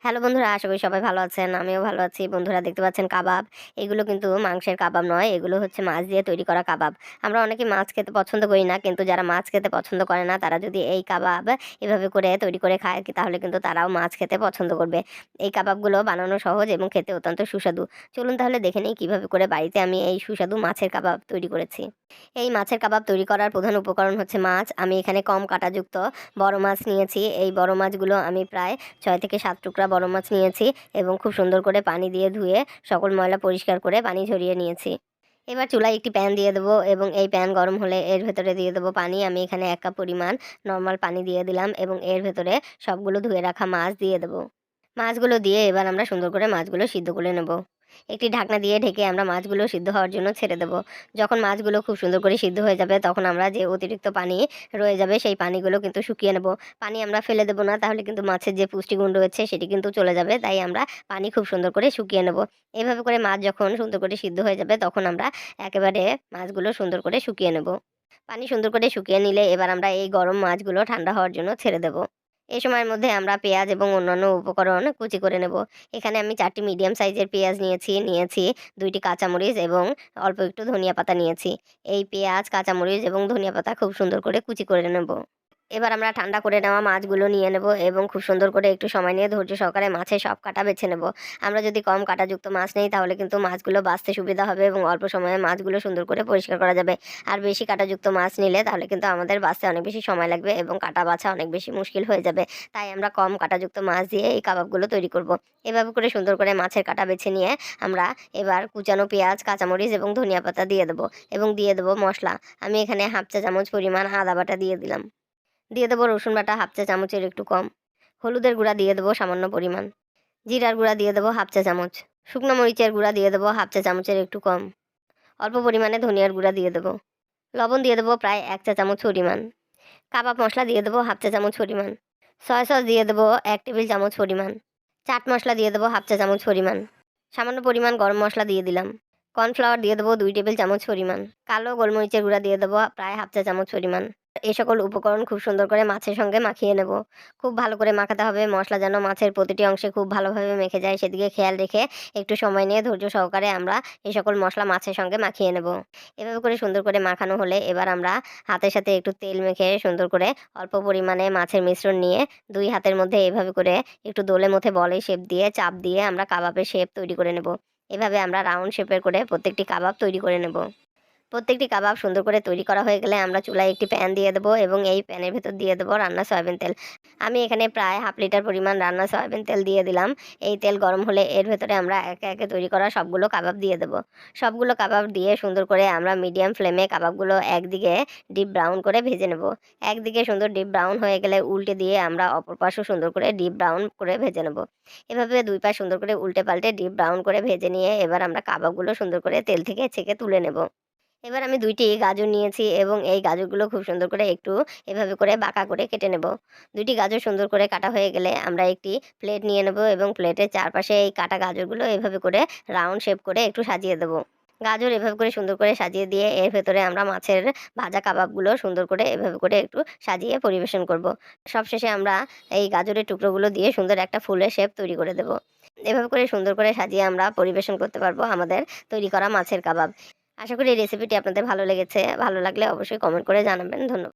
Hello বন্ধুরা, আশা করি সবাই ভালো আছেন। আমিও ভালো আছি। বন্ধুরা দেখতে পাচ্ছেন কাবাব। এগুলো কিন্তু মাংসের কাবাব নয়, এগুলো হচ্ছে মাছ দিয়ে তৈরি করা কাবাব। আমরা অনেকেই মাছ খেতে পছন্দ করি না, কিন্তু যারা মাছ খেতে পছন্দ করে না তারা যদি এই কাবাব এভাবে করে তৈরি করে খায় তাহলে কিন্তু তারাও মাছ খেতে পছন্দ করবে। এই কাবাবগুলো বানানো সহজ এবং খেতে অত্যন্ত সুস্বাদু। চলুন তাহলে দেখে নিই কীভাবে করে বাড়িতে আমি এই সুস্বাদু মাছের কাবাব তৈরি করেছি। এই মাছের কাবাব তৈরি করার প্রধান উপকরণ হচ্ছে মাছ। আমি এখানে কম কাঁটাযুক্ত বড় মাছ নিয়েছি। এই বড় মাছগুলো আমি প্রায় ৬ থেকে ৭ টুকরা বড় মাছ নিয়েছি এবং খুব সুন্দর করে পানি দিয়ে ধুয়ে সকল ময়লা পরিষ্কার করে পানি ঝরিয়ে নিয়েছি। এবার চুলায় একটি প্যান দিয়ে দেবো এবং এই প্যান গরম হলে এর ভেতরে দিয়ে দেবো পানি। আমি এখানে ১ কাপ পরিমাণ নর্মাল পানি দিয়ে দিলাম এবং এর ভেতরে সবগুলো ধুয়ে রাখা মাছ দিয়ে দেবো। মাছগুলো দিয়ে এবার আমরা সুন্দর করে মাছগুলো সিদ্ধ করে নেব। একটি ঢাকনা দিয়ে ঢেকে আমরা মাছগুলো সিদ্ধ হওয়ার জন্য ছেড়ে দেব। যখন মাছগুলো খুব সুন্দর করে সিদ্ধ হয়ে যাবে তখন আমরা যে অতিরিক্ত পানি রয়ে যাবে সেই পানিগুলো কিন্তু শুকিয়ে নেব। পানি আমরা ফেলে দেব না, তাহলে কিন্তু মাছের যে পুষ্টিগুণ রয়েছে সেটি কিন্তু চলে যাবে। তাই আমরা পানি খুব সুন্দর করে শুকিয়ে নেব। এভাবে করে মাছ যখন সুন্দর করে সিদ্ধ হয়ে যাবে তখন আমরা একেবারে মাছগুলো সুন্দর করে শুকিয়ে নেব। পানি সুন্দর করে শুকিয়ে নিলে এবার আমরা এই গরম মাছগুলো ঠান্ডা হওয়ার জন্য ছেড়ে দেব। এই সময়ের মধ্যে আমরা পেঁয়াজ এবং অন্যান্য উপকরণ কুচি করে নেব। এখানে আমি ৪টি মিডিয়াম সাইজের পেঁয়াজ নিয়েছি ২টি কাঁচামরিচ এবং অল্প একটু ধনিয়া পাতা নিয়েছি। এই পেঁয়াজ, কাঁচামরিচ এবং ধনিয়া পাতা খুব সুন্দর করে কুচি করে নেব। এবার আমরা ঠান্ডা করে নেওয়া মাছগুলো নিয়ে নেব এবং খুব সুন্দর করে একটু সময় নিয়ে ধৈর্য সহকারে মাছের সব কাঁটা বেছে নেব। আমরা যদি কম কাঁটাযুক্ত মাছ নেই তাহলে কিন্তু মাছগুলো বাছতে সুবিধা হবে এবং অল্প সময়ে মাছগুলো সুন্দর করে পরিষ্কার করা যাবে। আর বেশি কাঁটাযুক্ত মাছ নিলে তাহলে কিন্তু আমাদের বাছতে অনেক বেশি সময় লাগবে এবং কাটা বাছা অনেক বেশি মুশকিল হয়ে যাবে। তাই আমরা কম কাঁটাযুক্ত মাছ দিয়ে এই কাবাবগুলো তৈরি করব। এভাবে করে সুন্দর করে মাছের কাঁটা বেছে নিয়ে আমরা এবার কুচানো পেঁয়াজ, কাঁচামরিচ এবং ধনিয়া পাতা দিয়ে দেবো এবং দিয়ে দেবো মশলা। আমি এখানে 1/2 চা চামচ পরিমাণ আদা বাটা দিয়ে দিলাম। দিয়ে দেবো রসুন বাটা 1/2 চা চামচের একটু কম। হলুদের গুঁড়া দিয়ে দেবো সামান্য পরিমাণ। জিরার গুঁড়া দিয়ে দেবো 1/2 চা চামচ। শুকনো মরিচের গুঁড়া দিয়ে দেবো 1/2 চা চামচের একটু কম। অল্প পরিমাণে ধনিয়ার গুঁড়া দিয়ে দেবো। লবণ দিয়ে দেবো প্রায় 1 চা চামচ পরিমাণ। কাবাব মশলা দিয়ে দেবো 1/2 চা চামচ পরিমাণ। সয়া সস দিয়ে দেবো 1 টেবিল চামচ পরিমাণ। চাট মশলা দিয়ে দেবো 1/2 চা চামচ পরিমাণ। সামান্য পরিমাণ গরম মশলা দিয়ে দিলাম। কর্নফ্লাওয়ার দিয়ে দেবো 2 টেবিল চামচ পরিমাণ। কালো গোলমরিচের গুঁড়া দিয়ে দেবো প্রায় 1/2 চা চামচ পরিমাণ। এই সকল উপকরণ খুব সুন্দর করে মাছের সঙ্গে মাখিয়ে নেব। খুব ভালো করে মাখাতে হবে, মশলা যেন মাছের প্রতিটি অংশে খুব ভালোভাবে মেখে যায় সেদিকে খেয়াল রেখে একটু সময় নিয়ে ধৈর্য সহকারে আমরা এই সকল মশলা মাছের সঙ্গে মাখিয়ে নেব। এভাবে করে সুন্দর করে মাখানো হলে এবার আমরা হাতের সাথে একটু তেল মেখে সুন্দর করে অল্প পরিমাণে মাছের মিশ্রণ নিয়ে ২ হাতের মধ্যে এভাবে করে একটু দোলে মধ্যে বলের শেপ দিয়ে চাপ দিয়ে আমরা কাবাবের শেপ তৈরি করে নেব। এভাবে আমরা রাউন্ড শেপের করে প্রত্যেকটি কাবাব তৈরি করে নেব। প্রত্যেকটি কাবাব সুন্দর করে তৈরি করা হয়ে গেলে আমরা চুলায় একটি প্যান দিয়ে দেবো এবং এই প্যানের ভেতর দিয়ে দেবো রান্না সয়াবিন তেল। আমি এখানে প্রায় 1/2 লিটার পরিমাণ রান্না সয়াবিন তেল দিয়ে দিলাম। এই তেল গরম হলে এর ভেতরে আমরা একে একে তৈরি করা সবগুলো কাবাব দিয়ে দেবো। সবগুলো কাবাব দিয়ে সুন্দর করে আমরা মিডিয়াম ফ্লেমে কাবাবগুলো একদিকে ডিপ ব্রাউন করে ভেজে নেব। একদিকে সুন্দর ডিপ ব্রাউন হয়ে গেলে উল্টে দিয়ে আমরা অপর পাশও সুন্দর করে ডিপ ব্রাউন করে ভেজে নেব। এভাবে ২ পাশ সুন্দর করে উল্টে পাল্টে ডিপ ব্রাউন করে ভেজে নিয়ে এবার আমরা কাবাবগুলো সুন্দর করে তেল থেকে ছেঁকে তুলে নেব। এবার আমি ২টি গাজর নিয়েছি এবং এই গাজরগুলো খুব সুন্দর করে একটু এভাবে করে বাঁকা করে কেটে নেব। ২টি গাজর সুন্দর করে কাটা হয়ে গেলে আমরা একটি প্লেট নিয়ে নেব এবং প্লেটের চারপাশে এই কাটা গাজরগুলো এভাবে করে রাউন্ড শেপ করে একটু সাজিয়ে দেবো। গাজর এভাবে করে সুন্দর করে সাজিয়ে দিয়ে এর ভেতরে আমরা মাছের ভাজা কাবাবগুলো সুন্দর করে এভাবে করে একটু সাজিয়ে পরিবেশন করব। সবশেষে আমরা এই গাজরের টুকরোগুলো দিয়ে সুন্দর একটা ফুলের শেপ তৈরি করে দেব। এভাবে করে সুন্দর করে সাজিয়ে আমরা পরিবেশন করতে পারবো আমাদের তৈরি করা মাছের কাবাব। আশা করি এই রেসিপিটি আপনাদের ভালো লেগেছে। ভালো লাগলে অবশ্যই কমেন্ট করে জানাবেন। ধন্যবাদ।